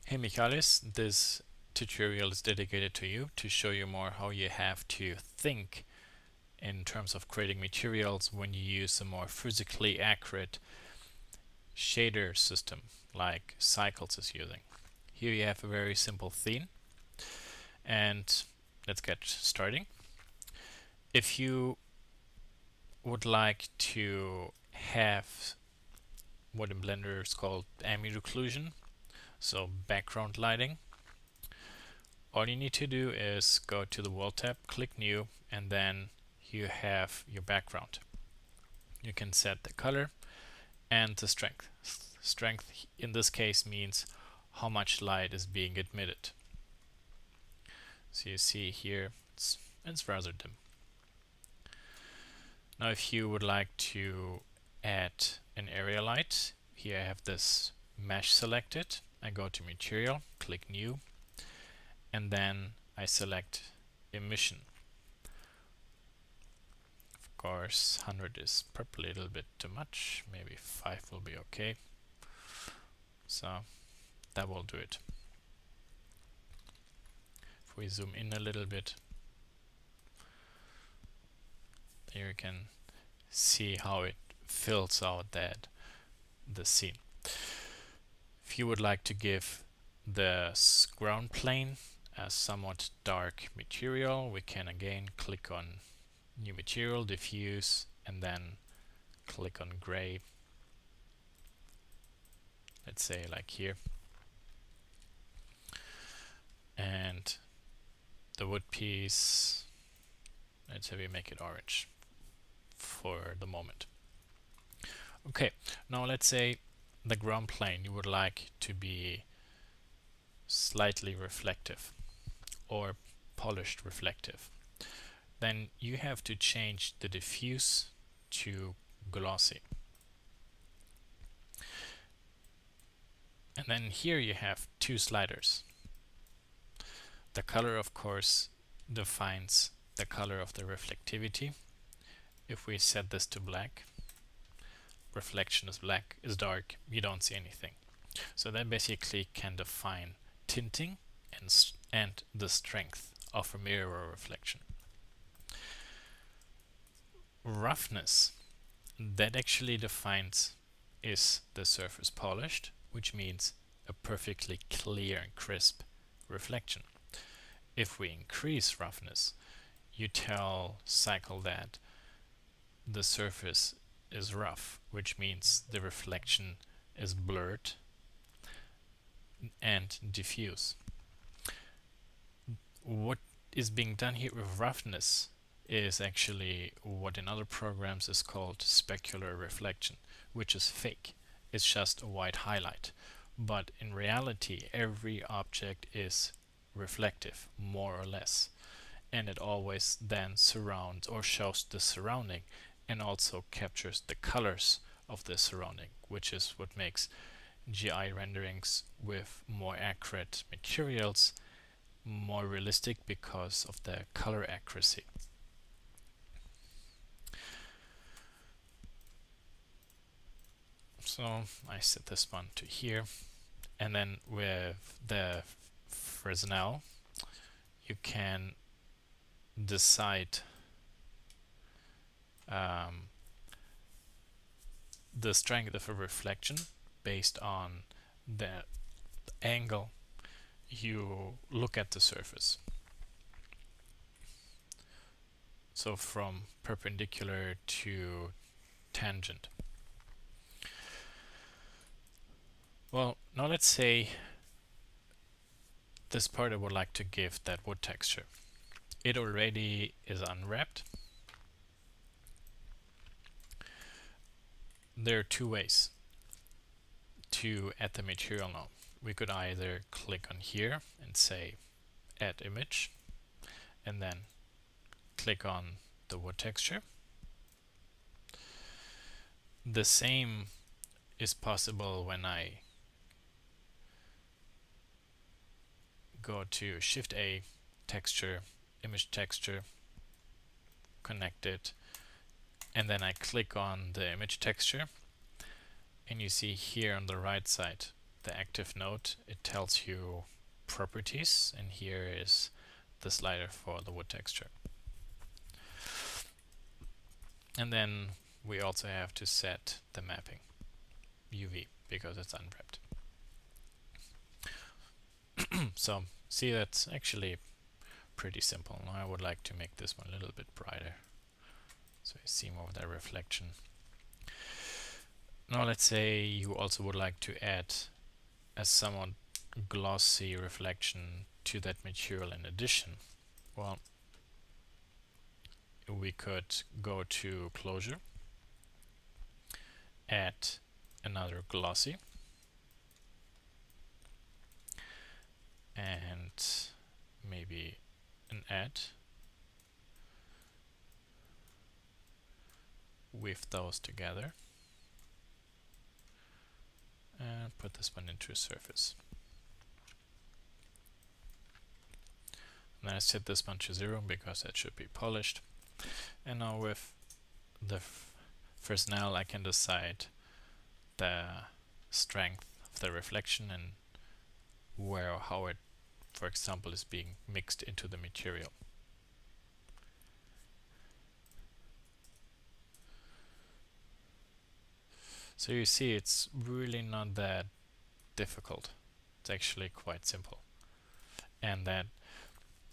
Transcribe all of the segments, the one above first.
Hey Michalis, this tutorial is dedicated to you to show you more how you have to think in terms of creating materials when you use a more physically accurate shader system like Cycles is using. Here you have a very simple theme, and let's get starting. If you would like to have what in Blender is called ambient occlusion, so background lighting, all you need to do is go to the World tab, click New, and then you have your background. You can set the color and the strength. Strength in this case means how much light is being emitted. So you see here it's rather dim. Now if you would like to add an area light, here I have this mesh selected. I go to Material, click New, and then I select Emission. Of course 100 is probably a little bit too much, maybe 5 will be okay. So that will do it. If we zoom in a little bit, here you can see how it fills out the scene. If you would like to give the ground plane a somewhat dark material, we can again click on New Material, Diffuse, and then click on Gray. Let's say like here. And the wood piece, let's say we make it orange for the moment. Okay, now let's say the ground plane you would like to be slightly reflective or polished reflective. Then you have to change the diffuse to glossy. And then here you have two sliders. The color, of course, defines the color of the reflectivity. If we set this to black, reflection is black, is dark, you don't see anything. So that basically can define tinting and the strength of a mirror reflection. Roughness, that actually defines is the surface polished, which means a perfectly clear and crisp reflection. If we increase roughness, you tell Cycle that the surface is rough, which means the reflection is blurred and diffuse. What is being done here with roughness is actually what in other programs is called specular reflection, which is fake. It's just a white highlight. But in reality, every object is reflective, more or less. And it always then surrounds or shows the surrounding and also captures the colors of the surrounding, which is what makes GI renderings with more accurate materials more realistic because of the color accuracy. So I set this one to here, and then with the Fresnel you can decide the strength of a reflection based on the angle you look at the surface. So from perpendicular to tangent. Well, now let's say this part I would like to give that wood texture. It already is unwrapped. There are two ways to add the material now. We could either click on here and say add image, and then click on the wood texture. The same is possible when I go to Shift A, texture, image texture, connect it, and then I click on the image texture, and you see here on the right side the active node, it tells you properties, and here is the slider for the wood texture. And then we also have to set the mapping UV because it's unwrapped. So see, that's actually pretty simple. Now I would like to make this one a little bit brighter so you see more of that reflection. Now let's say you also would like to add a somewhat glossy reflection to that material in addition. Well, we could go to closure, add another glossy, and maybe an add with those together, and put this one into a surface. And then I set this one to 0 because that should be polished. And now with the Fresnel I can decide the strength of the reflection and where or how it, for example, is being mixed into the material. So you see, it's really not that difficult. It's actually quite simple. And that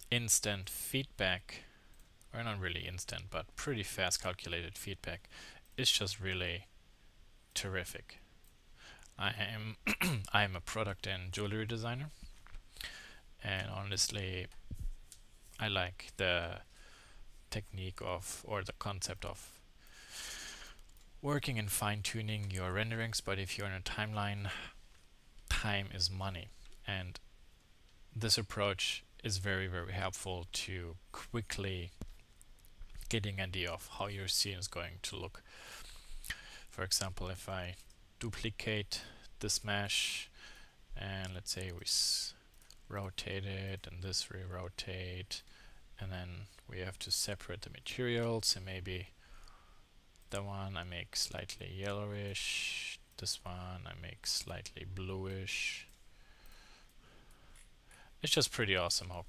instant feedback, or not really instant, but pretty fast calculated feedback, is just really terrific. I'm a product and jewelry designer, and honestly I like the technique of, or the concept of, working and fine-tuning your renderings, but if you're in a timeline, time is money, and this approach is very, very helpful to quickly getting an idea of how your scene is going to look. For example, if I duplicate this mesh and let's say we rotate it and this re-rotate, and then we have to separate the materials, and maybe the one I make slightly yellowish, this one I make slightly bluish. It's just pretty awesome how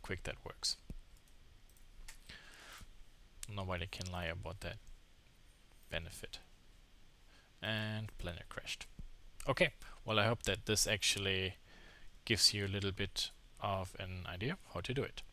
quick that works. Nobody can lie about that benefit. And Blender crashed. Okay, well, I hope that this actually gives you a little bit of an idea how to do it.